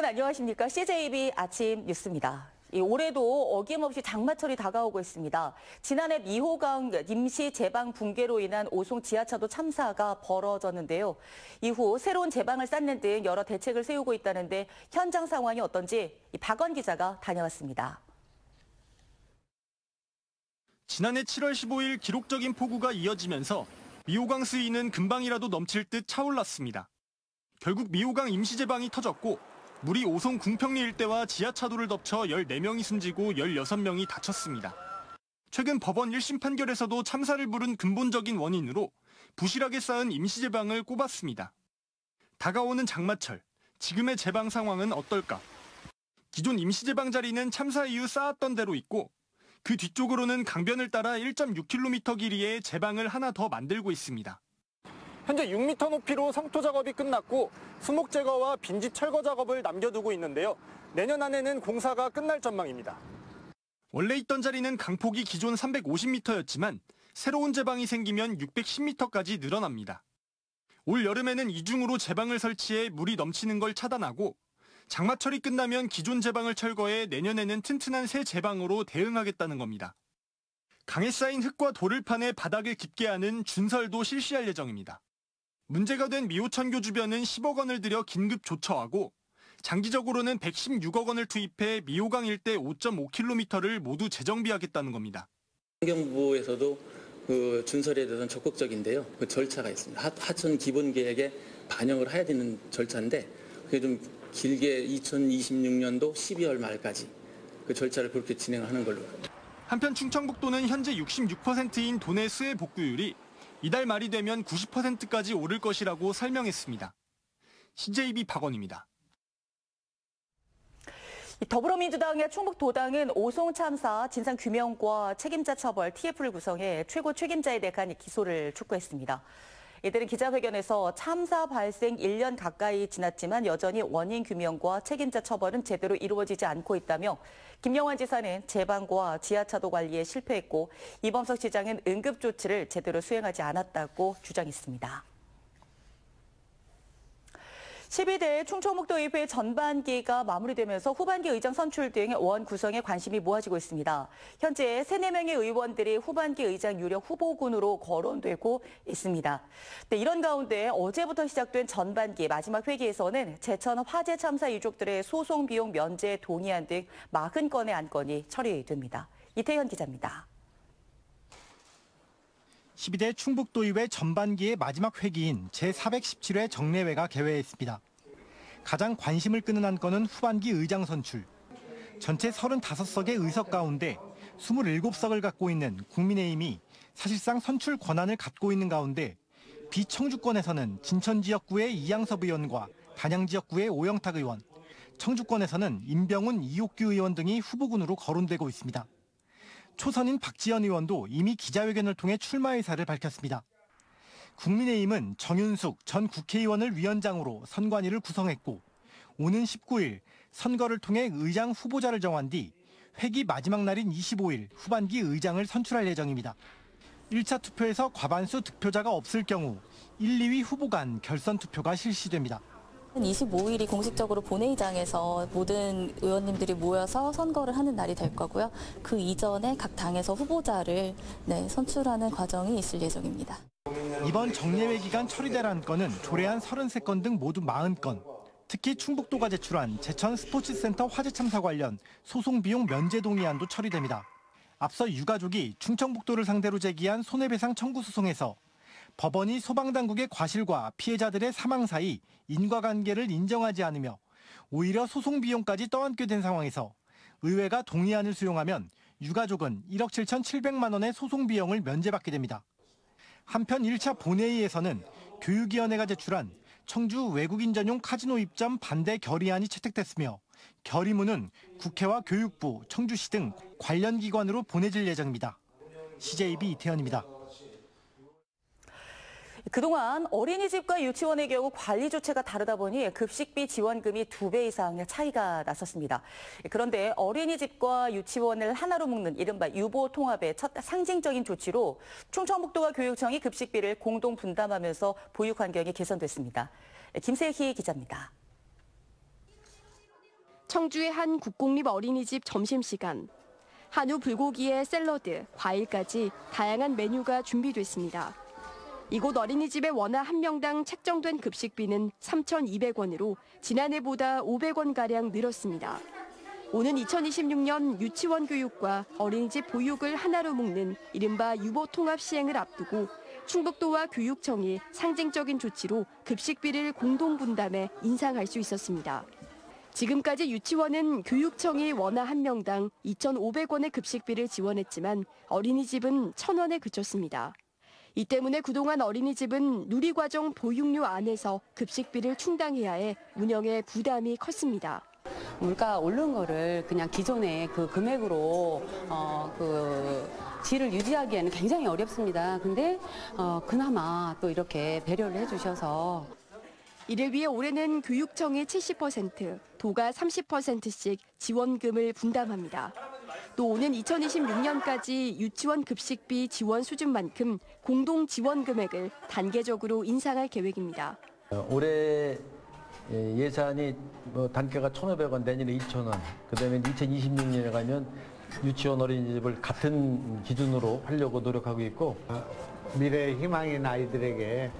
여러분 안녕하십니까? CJB 아침 뉴스입니다. 올해도 어김없이 장마철이 다가오고 있습니다. 지난해 미호강 임시 제방 붕괴로 인한 오송 지하차도 참사가 벌어졌는데요. 이후 새로운 제방을 쌓는 등 여러 대책을 세우고 있다는데 현장 상황이 어떤지 박원 기자가 다녀왔습니다. 지난해 7월 15일 기록적인 폭우가 이어지면서 미호강 수위는 금방이라도 넘칠 듯 차올랐습니다. 결국 미호강 임시 제방이 터졌고 물이 오송 궁평리 일대와 지하차도를 덮쳐 14명이 숨지고 16명이 다쳤습니다. 최근 법원 1심 판결에서도 참사를 부른 근본적인 원인으로 부실하게 쌓은 임시 제방을 꼽았습니다. 다가오는 장마철, 지금의 제방 상황은 어떨까? 기존 임시 제방 자리는 참사 이후 쌓았던 대로 있고 그 뒤쪽으로는 강변을 따라 1.6km 길이의 제방을 하나 더 만들고 있습니다. 현재 6m 높이로 성토 작업이 끝났고 수목 제거와 빈집 철거 작업을 남겨두고 있는데요. 내년 안에는 공사가 끝날 전망입니다. 원래 있던 자리는 강폭이 기존 350m였지만 새로운 제방이 생기면 610m까지 늘어납니다. 올 여름에는 이중으로 제방을 설치해 물이 넘치는 걸 차단하고 장마철이 끝나면 기존 제방을 철거해 내년에는 튼튼한 새 제방으로 대응하겠다는 겁니다. 강에 쌓인 흙과 돌을 파내 바닥을 깊게 하는 준설도 실시할 예정입니다. 문제가 된 미호천교 주변은 10억 원을 들여 긴급 조처하고 장기적으로는 116억 원을 투입해 미호강 일대 5.5km를 모두 재정비하겠다는 겁니다. 환경부에서도 그 준설에 대해서는 적극적인데요. 그 절차가 있습니다. 하천 기본 계획에 반영을 해야 되는 절차인데 그게 좀 길게 2026년도 12월 말까지 그 절차를 그렇게 진행하는 걸로. 한편 충청북도는 현재 66%인 도내 수해 복구율이 이달 말이 되면 90%까지 오를 것이라고 설명했습니다. CJB 박원입니다. 더불어민주당의 충북도당은 오송 참사 진상규명과 책임자 처벌 TF를 구성해 최고 책임자에 대한 기소를 촉구했습니다. 이들은 기자회견에서 참사 발생 1년 가까이 지났지만 여전히 원인 규명과 책임자 처벌은 제대로 이루어지지 않고 있다며 김영환 지사는 제방과 지하차도 관리에 실패했고 이범석 시장은 응급조치를 제대로 수행하지 않았다고 주장했습니다. 12대 충청북도의회 전반기가 마무리되면서 후반기 의장 선출 등 원 구성에 관심이 모아지고 있습니다. 현재 3, 4명의 의원들이 후반기 의장 유력 후보군으로 거론되고 있습니다. 이런 가운데 어제부터 시작된 전반기 마지막 회기에서는 제천 화재 참사 유족들의 소송 비용 면제 동의안 등 40건의 안건이 처리됩니다. 이태현 기자입니다. 12대 충북도의회 전반기의 마지막 회기인 제417회 정례회가 개회했습니다. 가장 관심을 끄는 안건은 후반기 의장 선출. 전체 35석의 의석 가운데 27석을 갖고 있는 국민의힘이 사실상 선출 권한을 갖고 있는 가운데 비청주권에서는 진천 지역구의 이양섭 의원과 단양 지역구의 오영탁 의원, 청주권에서는 임병훈, 이옥규 의원 등이 후보군으로 거론되고 있습니다. 초선인 박지원 의원도 이미 기자회견을 통해 출마 의사를 밝혔습니다. 국민의힘은 정윤숙 전 국회의원을 위원장으로 선관위를 구성했고 오는 19일 선거를 통해 의장 후보자를 정한 뒤 회기 마지막 날인 25일 후반기 의장을 선출할 예정입니다. 1차 투표에서 과반수 득표자가 없을 경우 1, 2위 후보 간 결선 투표가 실시됩니다. 25일이 공식적으로 본회의장에서 모든 의원님들이 모여서 선거를 하는 날이 될 거고요. 그 이전에 각 당에서 후보자를 선출하는 과정이 있을 예정입니다. 이번 정례회 기간 처리될 안건은 조례안 33건 등 모두 40건. 특히 충북도가 제출한 제천 스포츠센터 화재 참사 관련 소송 비용 면제 동의안도 처리됩니다. 앞서 유가족이 충청북도를 상대로 제기한 손해배상 청구 소송에서 법원이 소방당국의 과실과 피해자들의 사망 사이 인과관계를 인정하지 않으며 오히려 소송 비용까지 떠안게 된 상황에서 의회가 동의안을 수용하면 유가족은 1억 7,700만 원의 소송 비용을 면제받게 됩니다. 한편 1차 본회의에서는 교육위원회가 제출한 청주 외국인 전용 카지노 입점 반대 결의안이 채택됐으며 결의문은 국회와 교육부, 청주시 등 관련 기관으로 보내질 예정입니다. CJB 이태현입니다. 그동안 어린이집과 유치원의 경우 관리 조치가 다르다 보니 급식비 지원금이 2배 이상 차이가 났었습니다. 그런데 어린이집과 유치원을 하나로 묶는 이른바 유보통합의 첫 상징적인 조치로 충청북도와 교육청이 급식비를 공동 분담하면서 보육 환경이 개선됐습니다. 김세희 기자입니다. 청주의 한 국공립 어린이집 점심시간. 한우 불고기에 샐러드, 과일까지 다양한 메뉴가 준비됐습니다. 이곳 어린이집의 원화 한 명당 책정된 급식비는 3,200원으로 지난해보다 500원가량 늘었습니다. 오는 2026년 유치원 교육과 어린이집 보육을 하나로 묶는 이른바 유보통합 시행을 앞두고 충북도와 교육청이 상징적인 조치로 급식비를 공동 분담해 인상할 수 있었습니다. 지금까지 유치원은 교육청이 원화 한 명당 2,500원의 급식비를 지원했지만 어린이집은 1,000원에 그쳤습니다. 이 때문에 그동안 어린이집은 누리과정 보육료 안에서 급식비를 충당해야 해 운영에 부담이 컸습니다. 물가 오른 거를 그냥 기존의 그 금액으로 질을 유지하기에는 굉장히 어렵습니다. 근데 그나마 또 이렇게 배려를 해주셔서 이를 위해 올해는 교육청이 70%, 도가 30%씩 지원금을 분담합니다. 또 오는 2026년까지 유치원 급식비 지원 수준만큼 공동 지원 금액을 단계적으로 인상할 계획입니다. 올해 예산이 단가가 1,500원, 내년에 2,000원, 그다음에 2026년에 가면 유치원 어린이집을 같은 기준으로 하려고 노력하고 있고, 미래의 희망인 아이들에게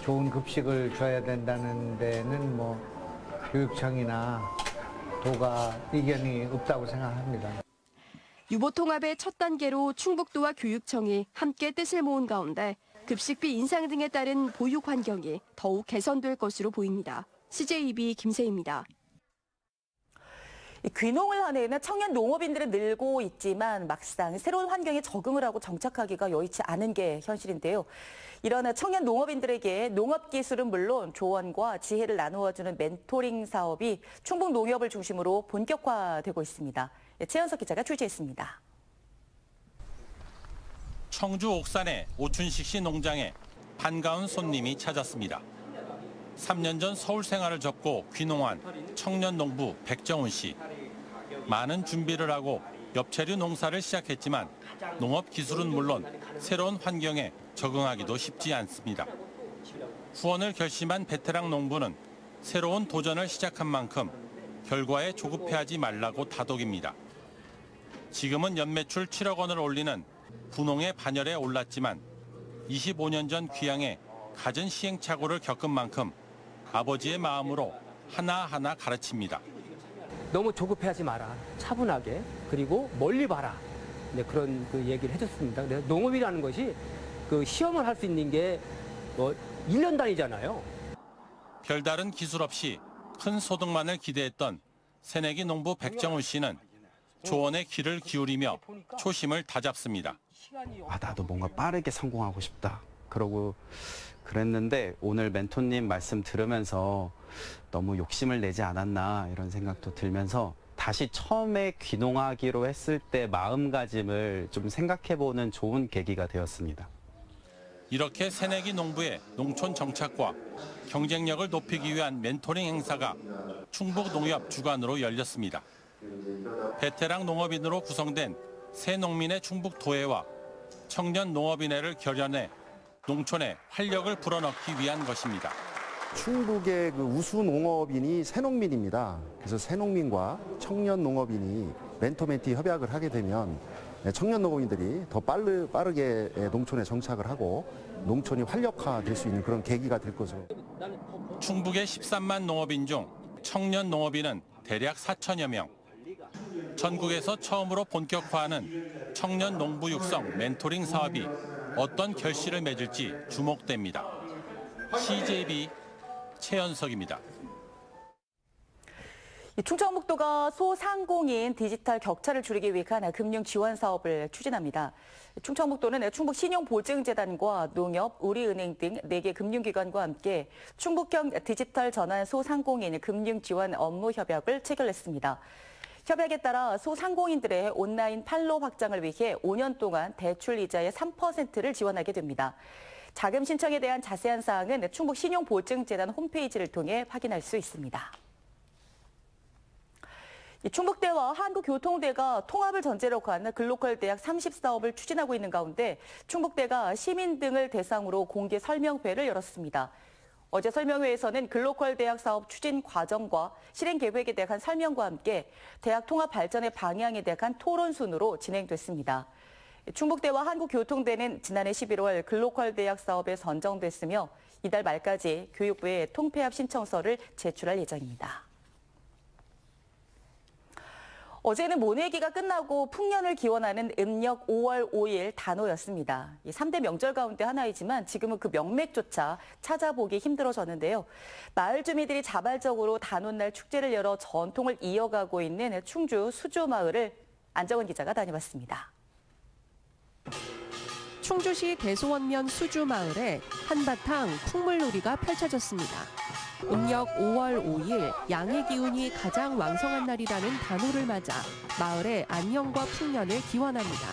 좋은 급식을 줘야 된다는 데는 교육청이나 도가 이견이 없다고 생각합니다. 유보통합의 첫 단계로 충북도와 교육청이 함께 뜻을 모은 가운데 급식비 인상 등에 따른 보육 환경이 더욱 개선될 것으로 보입니다. CJB 김세희입니다. 귀농을 하는 청년 농업인들은 늘고 있지만 막상 새로운 환경에 적응을 하고 정착하기가 여의치 않은 게 현실인데요. 이런 청년 농업인들에게 농업 기술은 물론 조언과 지혜를 나누어주는 멘토링 사업이 충북 농협을 중심으로 본격화되고 있습니다. 최연석 기자가 취재했습니다. 청주 옥산의 오춘식 씨 농장에 반가운 손님이 찾았습니다. 3년 전 서울 생활을 접고 귀농한 청년 농부 백정훈 씨. 많은 준비를 하고 엽채류 농사를 시작했지만 농업 기술은 물론 새로운 환경에 적응하기도 쉽지 않습니다. 후원을 결심한 베테랑 농부는 새로운 도전을 시작한 만큼 결과에 조급해하지 말라고 다독입니다. 지금은 연매출 7억 원을 올리는 분홍의 반열에 올랐지만 25년 전 귀향에 갖은 시행착오를 겪은 만큼 아버지의 마음으로 하나하나 가르칩니다. 너무 조급해하지 마라. 차분하게. 그리고 멀리 봐라. 네, 그런 얘기를 해줬습니다. 그래서 농업이라는 것이 시험을 할 수 있는 게 1년 단위잖아요. 별다른 기술 없이 큰 소득만을 기대했던 새내기 농부 백정훈 씨는 조언에 귀를 기울이며 초심을 다잡습니다. 나도 뭔가 빠르게 성공하고 싶다. 그러고 그랬는데 오늘 멘토님 말씀 들으면서 너무 욕심을 내지 않았나 이런 생각도 들면서 다시 처음에 귀농하기로 했을 때 마음가짐을 좀 생각해보는 좋은 계기가 되었습니다. 이렇게 새내기 농부의 농촌 정착과 경쟁력을 높이기 위한 멘토링 행사가 충북농협 주관으로 열렸습니다. 베테랑 농업인으로 구성된 새농민의 충북도회와 청년 농업인회를 결연해 농촌에 활력을 불어넣기 위한 것입니다. 충북의 우수 농업인이 새농민입니다. 그래서 새농민과 청년 농업인이 멘토멘티 협약을 하게 되면 청년 농업인들이 더 빠르게 농촌에 정착을 하고 농촌이 활력화될 수 있는 그런 계기가 될 것으로. 충북의 13만 농업인 중 청년 농업인은 대략 4천여 명. 전국에서 처음으로 본격화하는 청년 농부 육성 멘토링 사업이 어떤 결실을 맺을지 주목됩니다. CJB 최연석입니다. 충청북도가 소상공인 디지털 격차를 줄이기 위한 금융 지원 사업을 추진합니다. 충청북도는 충북신용보증재단과 농협, 우리은행 등 4개 금융기관과 함께 충북형 디지털 전환 소상공인 금융 지원 업무 협약을 체결했습니다. 협약에 따라 소상공인들의 온라인 판로 확장을 위해 5년 동안 대출 이자의 3%를 지원하게 됩니다. 자금 신청에 대한 자세한 사항은 충북신용보증재단 홈페이지를 통해 확인할 수 있습니다. 충북대와 한국교통대가 통합을 전제로 한 글로컬 대학 30사업을 추진하고 있는 가운데 충북대가 시민 등을 대상으로 공개 설명회를 열었습니다. 어제 설명회에서는 글로컬 대학 사업 추진 과정과 실행 계획에 대한 설명과 함께 대학 통합 발전의 방향에 대한 토론 순으로 진행됐습니다. 충북대와 한국교통대는 지난해 11월 글로컬 대학 사업에 선정됐으며 이달 말까지 교육부에 통폐합 신청서를 제출할 예정입니다. 어제는 모내기가 끝나고 풍년을 기원하는 음력 5월 5일 단오였습니다. 3대 명절 가운데 하나이지만 지금은 그 명맥조차 찾아보기 힘들어졌는데요. 마을 주민들이 자발적으로 단오날 축제를 열어 전통을 이어가고 있는 충주 수조마을을 안정은 기자가 다녀봤습니다. 충주시 대소원면 수주마을에 한바탕 풍물놀이가 펼쳐졌습니다. 음력 5월 5일 양의 기운이 가장 왕성한 날이라는 단오를 맞아 마을의 안녕과 풍년을 기원합니다.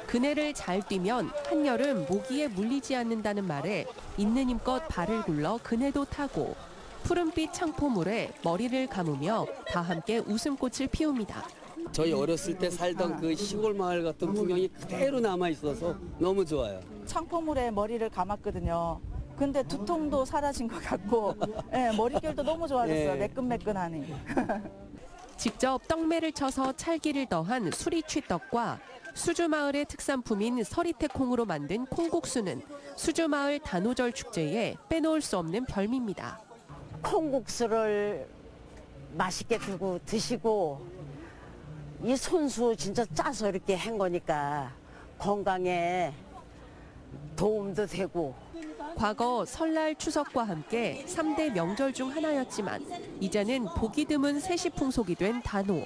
그네를 잘 뛰면 한여름 모기에 물리지 않는다는 말에 있는 힘껏 발을 굴러 그네도 타고 푸른빛 창포물에 머리를 감으며 다 함께 웃음꽃을 피웁니다. 저희 어렸을 때 살던 그 시골 마을 같은 풍경이 그대로 남아 있어서 너무 좋아요. 창포물에 머리를 감았거든요. 근데 두통도 사라진 것 같고 머릿결도 너무 좋아졌어요. 매끈매끈하니. 직접 떡매를 쳐서 찰기를 더한 수리취떡과 수주마을의 특산품인 서리태콩으로 만든 콩국수는 수주마을 단오절 축제에 빼놓을 수 없는 별미입니다. 콩국수를 맛있게 두고 드시고 이 손수 진짜 짜서 이렇게 한 거니까 건강에 도움도 되고. 과거 설날 추석과 함께 3대 명절 중 하나였지만 이제는 보기 드문 세시풍속이 된 단오.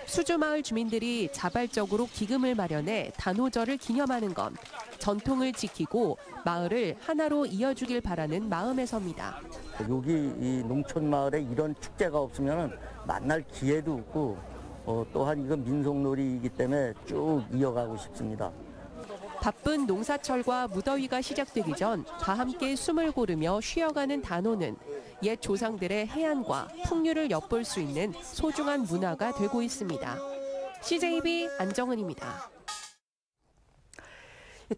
수주마을 주민들이 자발적으로 기금을 마련해 단오절을 기념하는 건 전통을 지키고 마을을 하나로 이어주길 바라는 마음에서입니다. 여기 이 농촌 마을에 이런 축제가 없으면 만날 기회도 없고 또한 이건 민속놀이이기 때문에 쭉 이어가고 싶습니다. 바쁜 농사철과 무더위가 시작되기 전 다 함께 숨을 고르며 쉬어가는 단오는 옛 조상들의 해안과 풍류를 엿볼 수 있는 소중한 문화가 되고 있습니다. CJB 안정은입니다.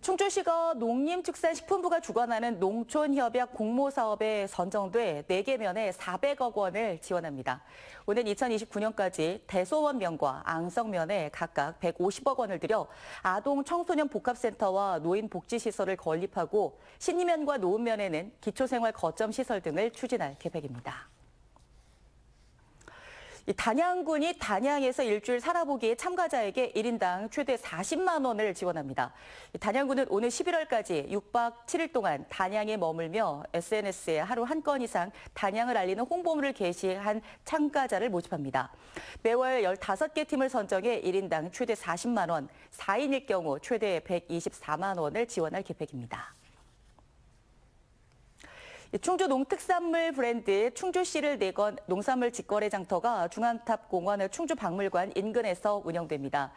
충주시가 농림축산식품부가 주관하는 농촌협약 공모사업에 선정돼 4개면에 400억 원을 지원합니다. 오는 2029년까지 대소원면과 앙성면에 각각 150억 원을 들여 아동 청소년 복합센터와 노인 복지시설을 건립하고 신림면과 노은면에는 기초생활 거점 시설 등을 추진할 계획입니다. 단양군이 단양에서 일주일 살아보기에 참가자에게 1인당 최대 40만 원을 지원합니다. 단양군은 오늘 11월까지 6박 7일 동안 단양에 머물며 SNS에 하루 한 건 이상 단양을 알리는 홍보물을 게시한 참가자를 모집합니다. 매월 15개 팀을 선정해 1인당 최대 40만 원, 4인일 경우 최대 124만 원을 지원할 계획입니다. 충주 농특산물 브랜드 충주씨를 내건 농산물 직거래 장터가 중앙탑공원 충주박물관 인근에서 운영됩니다.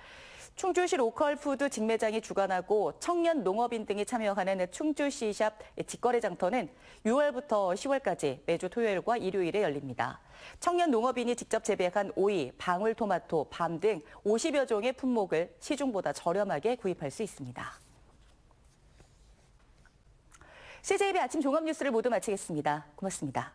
충주시 로컬푸드 직매장이 주관하고 청년 농업인 등이 참여하는 충주시샵 직거래 장터는 6월부터 10월까지 매주 토요일과 일요일에 열립니다. 청년 농업인이 직접 재배한 오이, 방울토마토, 밤 등 50여 종의 품목을 시중보다 저렴하게 구입할 수 있습니다. CJB 아침 종합뉴스를 모두 마치겠습니다. 고맙습니다.